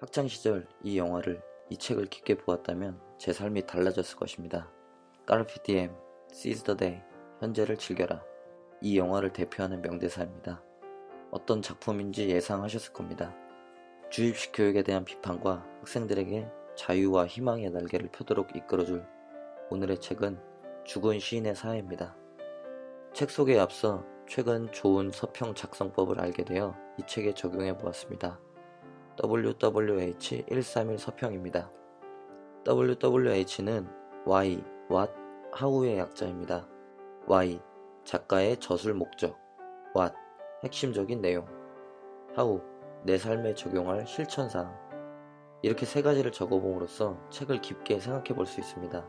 학창시절 이 책을 깊게 보았다면 제 삶이 달라졌을 것입니다. 까르페 디엠, Seize the day, 현재를 즐겨라. 이 영화를 대표하는 명대사입니다. 어떤 작품인지 예상하셨을 겁니다. 주입식 교육에 대한 비판과 학생들에게 자유와 희망의 날개를 펴도록 이끌어줄 오늘의 책은 죽은 시인의 사회입니다. 책 소개에 앞서 최근 좋은 서평 작성법을 알게 되어 이 책에 적용해 보았습니다. WWH131 서평입니다. WWH는 Why, What, How의 약자입니다. Why, 작가의 저술 목적. What, 핵심적인 내용. How, 내 삶에 적용할 실천사항. 이렇게 세 가지를 적어봄으로써 책을 깊게 생각해 볼 수 있습니다.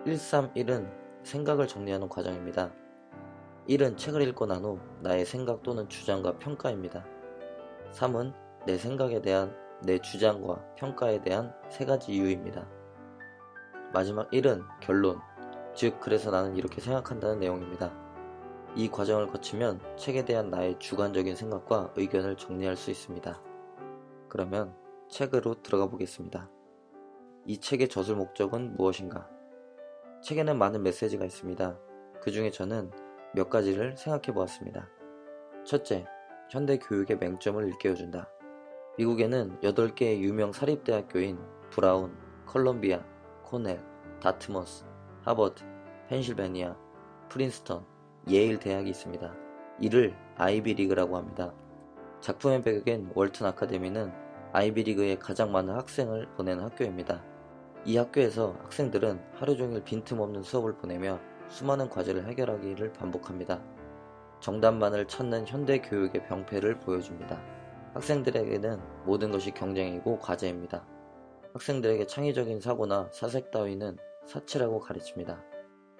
131은 생각을 정리하는 과정입니다. 1은 책을 읽고 난 후 나의 생각 또는 주장과 평가입니다. 3은 내 생각에 대한 내 주장과 평가에 대한 세 가지 이유입니다. 마지막 1은 결론, 즉 그래서 나는 이렇게 생각한다는 내용입니다. 이 과정을 거치면 책에 대한 나의 주관적인 생각과 의견을 정리할 수 있습니다. 그러면 책으로 들어가 보겠습니다. 이 책의 저술 목적은 무엇인가? 책에는 많은 메시지가 있습니다. 그 중에 저는 몇 가지를 생각해 보았습니다. 첫째, 현대 교육의 맹점을 일깨워준다. 미국에는 8개의 유명 사립대학교인 브라운, 컬럼비아, 코넬, 다트머스, 하버드, 펜실베니아, 프린스턴, 예일 대학이 있습니다. 이를 아이비리그라고 합니다. 작품의 배경인 월튼 아카데미는 아이비리그에 가장 많은 학생을 보내는 학교입니다. 이 학교에서 학생들은 하루 종일 빈틈없는 수업을 보내며 수많은 과제를 해결하기를 반복합니다. 정답만을 찾는 현대 교육의 병폐를 보여줍니다. 학생들에게는 모든 것이 경쟁이고 과제입니다. 학생들에게 창의적인 사고나 사색 따위는 사치라고 가르칩니다.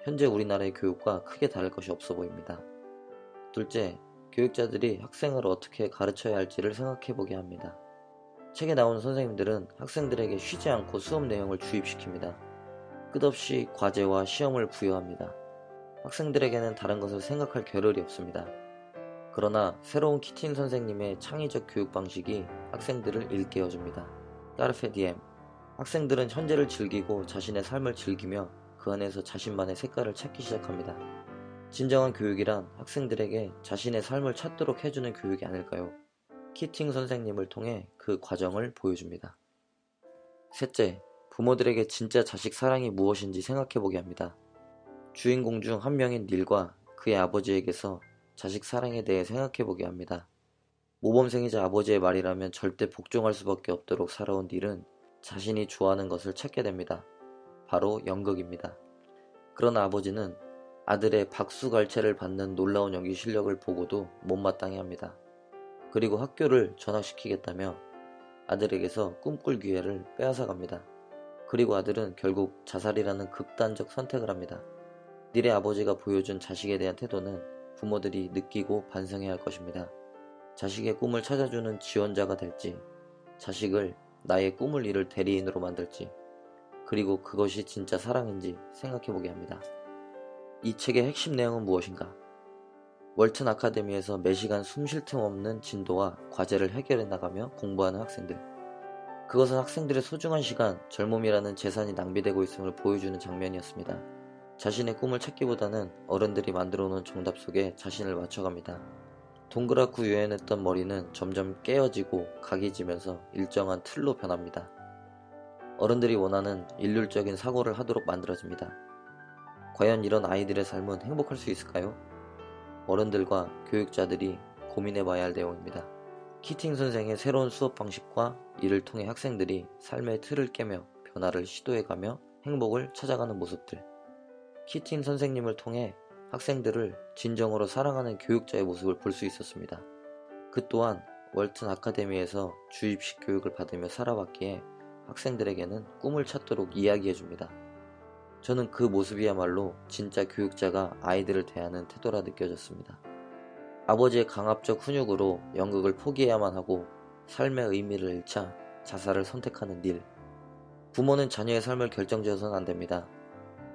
현재 우리나라의 교육과 크게 다를 것이 없어 보입니다. 둘째, 교육자들이 학생을 어떻게 가르쳐야 할지를 생각해보게 합니다. 책에 나오는 선생님들은 학생들에게 쉬지 않고 수업 내용을 주입시킵니다. 끝없이 과제와 시험을 부여합니다. 학생들에게는 다른 것을 생각할 겨를이 없습니다. 그러나 새로운 키틴 선생님의 창의적 교육 방식이 학생들을 일깨워줍니다. 까르페 디엠, 학생들은 현재를 즐기고 자신의 삶을 즐기며 그 안에서 자신만의 색깔을 찾기 시작합니다. 진정한 교육이란 학생들에게 자신의 삶을 찾도록 해주는 교육이 아닐까요? 키팅 선생님을 통해 그 과정을 보여줍니다. 셋째, 부모들에게 진짜 자식 사랑이 무엇인지 생각해보게 합니다. 주인공 중 한 명인 닐과 그의 아버지에게서 자식 사랑에 대해 생각해보게 합니다. 모범생이자 아버지의 말이라면 절대 복종할 수밖에 없도록 살아온 닐은 자신이 좋아하는 것을 찾게 됩니다. 바로 연극입니다. 그러나 아버지는 아들의 박수갈채를 받는 놀라운 연기 실력을 보고도 못마땅해 합니다. 그리고 학교를 전학시키겠다며 아들에게서 꿈꿀 기회를 빼앗아갑니다. 그리고 아들은 결국 자살이라는 극단적 선택을 합니다. 닐의 아버지가 보여준 자식에 대한 태도는 부모들이 느끼고 반성해야 할 것입니다. 자식의 꿈을 찾아주는 지원자가 될지, 자식을 나의 꿈을 이룰 대리인으로 만들지, 그리고 그것이 진짜 사랑인지 생각해보게 합니다. 이 책의 핵심 내용은 무엇인가? 월튼 아카데미에서 매시간 숨 쉴 틈 없는 진도와 과제를 해결해 나가며 공부하는 학생들. 그것은 학생들의 소중한 시간, 젊음이라는 재산이 낭비되고 있음을 보여주는 장면이었습니다. 자신의 꿈을 찾기보다는 어른들이 만들어 놓은 정답 속에 자신을 맞춰갑니다. 동그랗고 유연했던 머리는 점점 깨어지고 각이 지면서 일정한 틀로 변합니다. 어른들이 원하는 일률적인 사고를 하도록 만들어집니다. 과연 이런 아이들의 삶은 행복할 수 있을까요? 어른들과 교육자들이 고민해봐야 할 내용입니다. 키팅 선생의 새로운 수업 방식과 이를 통해 학생들이 삶의 틀을 깨며 변화를 시도해가며 행복을 찾아가는 모습들. 키팅 선생님을 통해 학생들을 진정으로 사랑하는 교육자의 모습을 볼 수 있었습니다. 그 또한 월튼 아카데미에서 주입식 교육을 받으며 살아왔기에 학생들에게는 꿈을 찾도록 이야기해줍니다. 저는 그 모습이야말로 진짜 교육자가 아이들을 대하는 태도라 느껴졌습니다. 아버지의 강압적 훈육으로 연극을 포기해야만 하고 삶의 의미를 잃자 자살을 선택하는 닐. 부모는 자녀의 삶을 결정지어서는 안됩니다.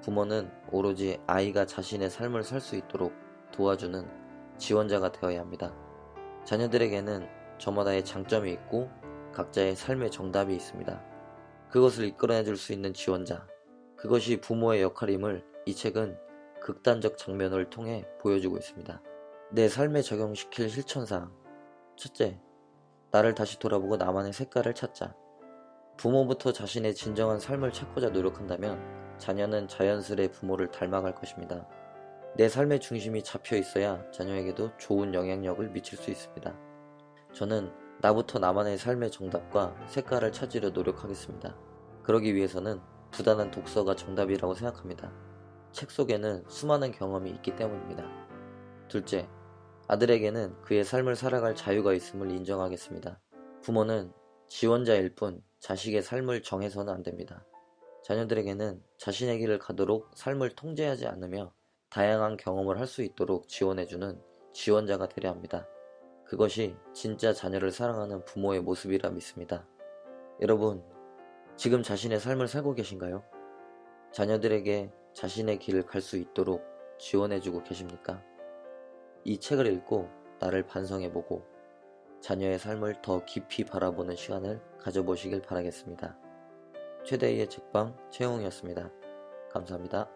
부모는 오로지 아이가 자신의 삶을 살 수 있도록 도와주는 지원자가 되어야 합니다. 자녀들에게는 저마다의 장점이 있고 각자의 삶의 정답이 있습니다. 그것을 이끌어내줄 수 있는 지원자, 그것이 부모의 역할임을 이 책은 극단적 장면을 통해 보여주고 있습니다. 내 삶에 적용시킬 실천사항. 첫째, 나를 다시 돌아보고 나만의 색깔을 찾자. 부모부터 자신의 진정한 삶을 찾고자 노력한다면 자녀는 자연스레 부모를 닮아갈 것입니다. 내 삶의 중심이 잡혀 있어야 자녀에게도 좋은 영향력을 미칠 수 있습니다. 저는 나부터 나만의 삶의 정답과 색깔을 찾으려 노력하겠습니다. 그러기 위해서는 부단한 독서가 정답이라고 생각합니다. 책 속에는 수많은 경험이 있기 때문입니다. 둘째, 아들에게는 그의 삶을 살아갈 자유가 있음을 인정하겠습니다. 부모는 지원자일 뿐 자식의 삶을 정해서는 안 됩니다. 자녀들에게는 자신의 길을 가도록 삶을 통제하지 않으며 다양한 경험을 할 수 있도록 지원해주는 지원자가 되려 합니다. 그것이 진짜 자녀를 사랑하는 부모의 모습이라 믿습니다. 여러분, 지금 자신의 삶을 살고 계신가요? 자녀들에게 자신의 길을 갈 수 있도록 지원해주고 계십니까? 이 책을 읽고 나를 반성해보고 자녀의 삶을 더 깊이 바라보는 시간을 가져보시길 바라겠습니다. 최대희의 책방 최영웅이었습니다. 감사합니다.